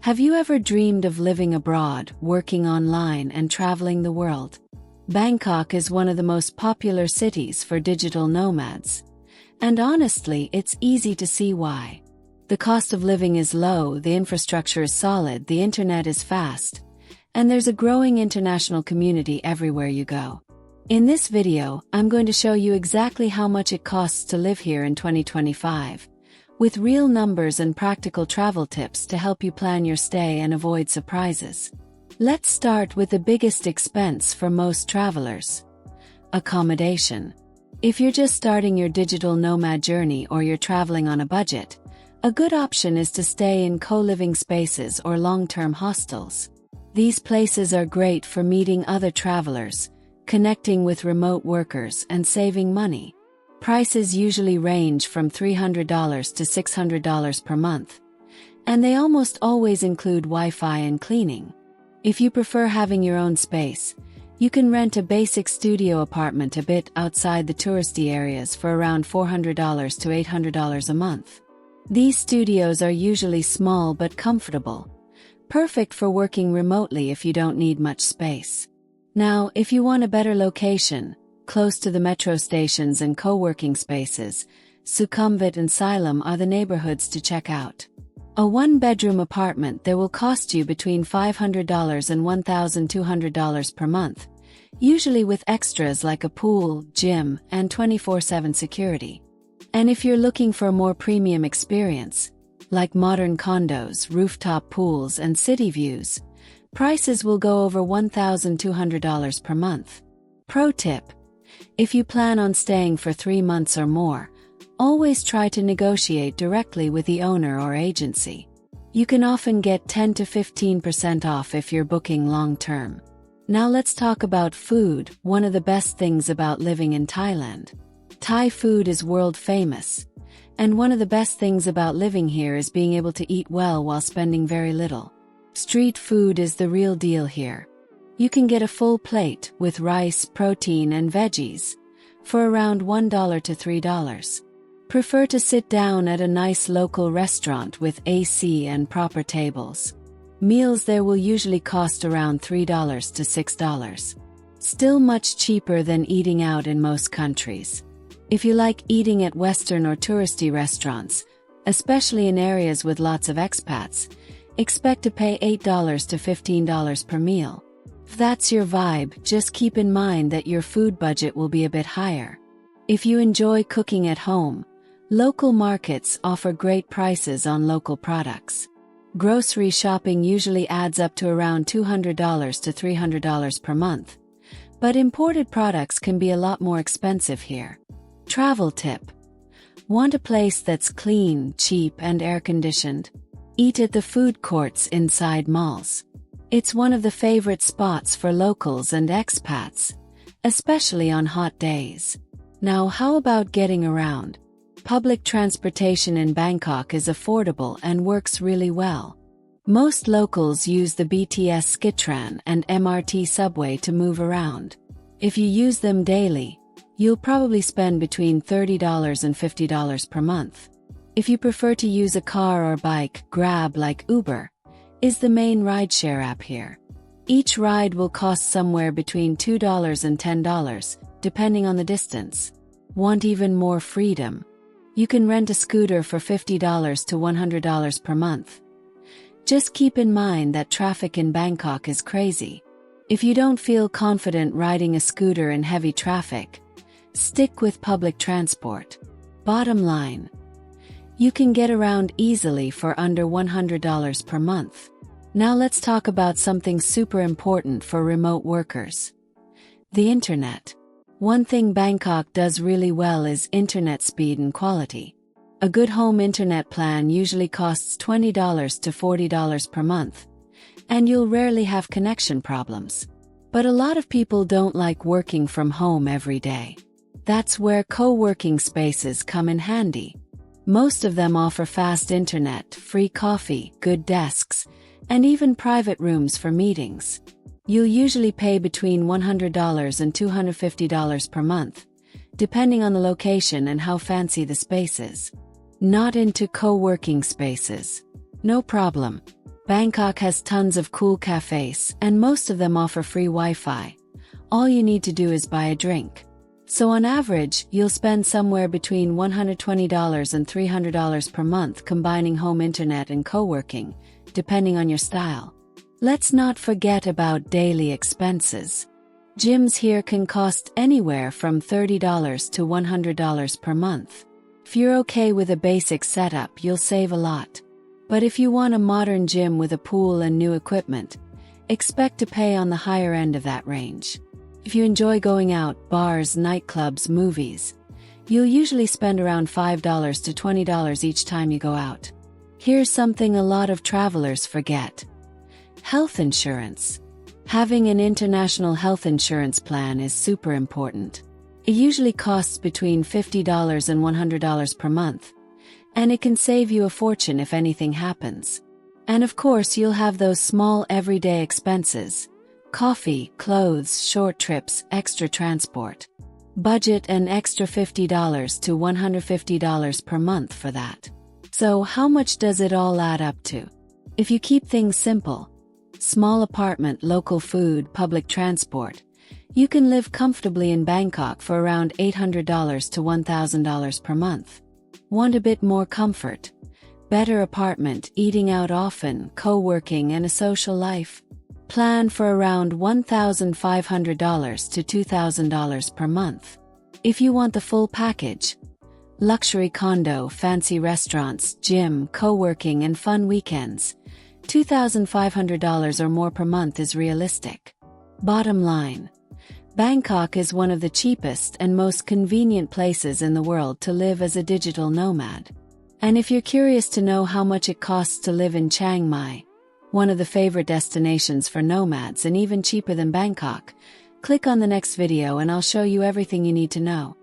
Have you ever dreamed of living abroad, working online, and traveling the world? Bangkok is one of the most popular cities for digital nomads. And honestly, it's easy to see why. The cost of living is low, the infrastructure is solid, the internet is fast, and there's a growing international community everywhere you go. In this video, I'm going to show you exactly how much it costs to live here in 2025, with real numbers and practical travel tips to help you plan your stay and avoid surprises. Let's start with the biggest expense for most travelers: accommodation. If you're just starting your digital nomad journey or you're traveling on a budget, a good option is to stay in co-living spaces or long-term hostels. These places are great for meeting other travelers, connecting with remote workers, and saving money. Prices usually range from $300 to $600 per month, and they almost always include Wi-Fi and cleaning. If you prefer having your own space, you can rent a basic studio apartment a bit outside the touristy areas for around $400 to $800 a month. These studios are usually small but comfortable, perfect for working remotely if you don't need much space. Now, if you want a better location, close to the metro stations and co-working spaces, Sukhumvit and Salem are the neighborhoods to check out. A one-bedroom apartment there will cost you between $500 and $1,200 per month, usually with extras like a pool, gym, and 24/7 security. And if you're looking for a more premium experience, like modern condos, rooftop pools, and city views, prices will go over $1,200 per month. Pro tip: if you plan on staying for 3 months or more, always try to negotiate directly with the owner or agency. You can often get 10 to 15% off if you're booking long-term. Now let's talk about food, one of the best things about living in Thailand. Thai food is world famous, and one of the best things about living here is being able to eat well while spending very little. Street food is the real deal here. You can get a full plate with rice, protein, and veggies for around $1 to $3. Prefer to sit down at a nice local restaurant with AC and proper tables. Meals there will usually cost around $3 to $6. Still much cheaper than eating out in most countries. If you like eating at Western or touristy restaurants, especially in areas with lots of expats, expect to pay $8 to $15 per meal. If that's your vibe, just keep in mind that your food budget will be a bit higher. If you enjoy cooking at home, local markets offer great prices on local products. Grocery shopping usually adds up to around $200 to $300 per month, but imported products can be a lot more expensive here. Travel tip: want a place that's clean, cheap, and air-conditioned? Eat at the food courts inside malls. It's one of the favorite spots for locals and expats, especially on hot days. Now, how about getting around? Public transportation in Bangkok is affordable and works really well. Most locals use the BTS Skytran and MRT subway to move around. If you use them daily, you'll probably spend between $30 and $50 per month. If you prefer to use a car or bike, Grab, like Uber, is the main rideshare app here. Each ride will cost somewhere between $2 and $10, depending on the distance. Want even more freedom? You can rent a scooter for $50 to $100 per month. Just keep in mind that traffic in Bangkok is crazy. If you don't feel confident riding a scooter in heavy traffic, stick with public transport. Bottom line: you can get around easily for under $100 per month. Now let's talk about something super important for remote workers: the internet. One thing Bangkok does really well is internet speed and quality. A good home internet plan usually costs $20 to $40 per month, and you'll rarely have connection problems. But a lot of people don't like working from home every day. That's where co-working spaces come in handy. Most of them offer fast internet, free coffee, good desks, and even private rooms for meetings. You'll usually pay between $100 and $250 per month, depending on the location and how fancy the space is. Not into co-working spaces? No problem. Bangkok has tons of cool cafes, and most of them offer free Wi-Fi. All you need to do is buy a drink. So on average, you'll spend somewhere between $120 and $300 per month combining home internet and co-working, depending on your style. Let's not forget about daily expenses. Gyms here can cost anywhere from $30 to $100 per month. If you're okay with a basic setup, you'll save a lot. But if you want a modern gym with a pool and new equipment, expect to pay on the higher end of that range. If you enjoy going out, bars, nightclubs, movies, you'll usually spend around $5 to $20 each time you go out. Here's something a lot of travelers forget. Health insurance. Having an international health insurance plan is super important. It usually costs between $50 and $100 per month, and it can save you a fortune if anything happens. And of course, you'll have those small everyday expenses: coffee, clothes, short trips, extra transport. Budget an extra $50 to $150 per month for that. So how much does it all add up to? If you keep things simple, small apartment, local food, public transport, you can live comfortably in Bangkok for around $800 to $1,000 per month. Want a bit more comfort? Better apartment, eating out often, co-working, and a social life? Plan for around $1,500 to $2,000 per month. If you want the full package, luxury condo, fancy restaurants, gym, co-working, and fun weekends, $2,500 or more per month is realistic. Bottom line, Bangkok is one of the cheapest and most convenient places in the world to live as a digital nomad. And if you're curious to know how much it costs to live in Chiang Mai, one of the favorite destinations for nomads and even cheaper than Bangkok, click on the next video and I'll show you everything you need to know.